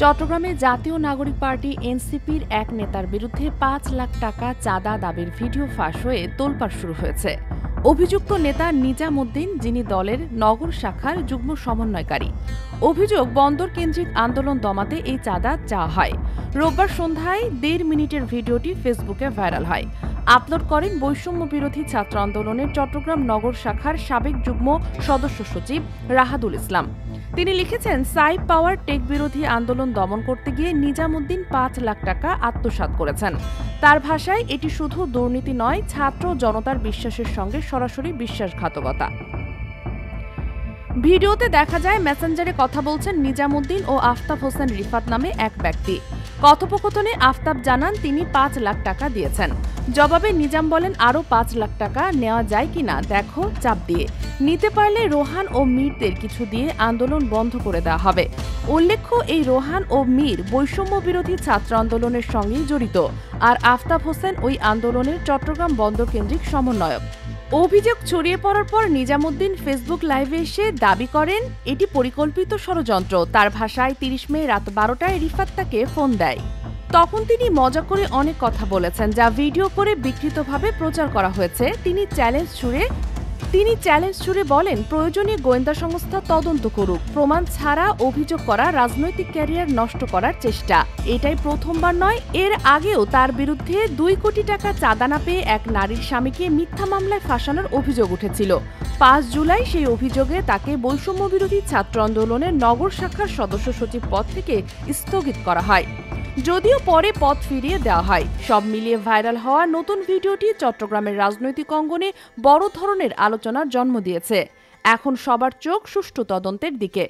চট্টগ্রামে জাতীয় নাগরিক পার্টি এনসিপির এক নেতার বিরুদ্ধে ৫ লাখ টাকা চাঁদা দাবির ভিডিও ফাঁস হয়ে তোলপাড় শুরু হয়েছে। অভিযুক্ত নেতা নিজামুদ্দিন, যিনি দলের নগর শাখার যুগ্ম সমন্বয়কারী। অভিযোগ, বন্দর কেন্দ্রিক আন্দোলন দমাতে এই চাঁদা চাওয়া হয়। রোববার সন্ধ্যায় ১.৫ মিনিটের ভিডিওটি ফেসবুকে ভাইরাল হয়। আপলোড করেন বৈষম্য বিরোধী ছাত্র আন্দোলনের চট্টগ্রাম নগর শাখার সাবেক যুগ্ম সদস্য সচিব রাহাদুল ইসলাম। তিনি লিখেছেন, সাইব পাওয়ার টেক বিরোধী আন্দোলন দমন করতে গিয়ে নিজামুদ্দিন ৫ লাখ টাকা আত্মসাৎ করেছেন। তার ভাষায়, এটি শুধু দুর্নীতি নয়, ছাত্র জনতার বিশ্বাসের সঙ্গে সরাসরি বিশ্বাসঘাতকতা। ভিডিওতে দেখা যায় মেসেঞ্জারে কথা বলছেন নিজামুদ্দিন ও আফতাব হোসেন রিফাত নামে এক ব্যক্তি। কথোপকথনে আফতাব জানান তিনি ৫ লাখ টাকা দিয়েছেন। জবাবে নিজাম বলেন, আরও ৫ লাখ টাকা নেওয়া যায় কিনা দেখো, চাপ দিয়ে নিতে পারলে রোহান ও মীরদের কিছু দিয়ে আন্দোলন বন্ধ করে দেওয়া হবে। উল্লেখ্য, এই রোহান ও মীর বৈষম্য বিরোধী ছাত্র আন্দোলনের সঙ্গেই জড়িত, আর আফতাব হোসেন ওই আন্দোলনের চট্টগ্রাম বন্দর কেন্দ্রিক সমন্বয়ক। অভিযোগ ছড়িয়ে পড়ার পর নিজামুদ্দিন ফেসবুক লাইভে এসে দাবি করেন এটি পরিকল্পিত ষড়যন্ত্র। তার ভাষায়, ৩০ মে রাত ১২টায় রিফাত তাকে ফোন দেয়। তখন তিনি মজা করে অনেক কথা বলেছেন, যা ভিডিও করে বিকৃতভাবে প্রচার করা হয়েছে। তিনি চ্যালেঞ্জ ছুড়ে বলেন, প্রয়োজনীয় গোয়েন্দা সংস্থা তদন্ত করুক। প্রমাণ ছাড়া অভিযোগ করা রাজনৈতিক ক্যারিয়ার নষ্ট করার চেষ্টা। এটাই প্রথমবার নয়, এর আগেও তার বিরুদ্ধে ২ কোটি টাকা চাঁদা না পেয়ে এক নারীর স্বামীকে মিথ্যা মামলায় ফাঁসানোর অভিযোগ উঠেছিল। ৫ জুলাই সেই অভিযোগে তাকে বৈষম্য বিরোধী ছাত্র আন্দোলনের নগর শাখার সদস্য সচিব পদ থেকে স্থগিত করা হয়, যদিও পরে পদ ফিরিয়ে দেওয়া হয়। সব মিলিয়ে ভাইরাল হওয়া নতুন ভিডিওটি চট্টগ্রামের রাজনৈতিক অঙ্গনে বড় ধরনের আলোচনার জন্ম দিয়েছে। এখন সবার চোখ সুষ্ঠু তদন্তের দিকে।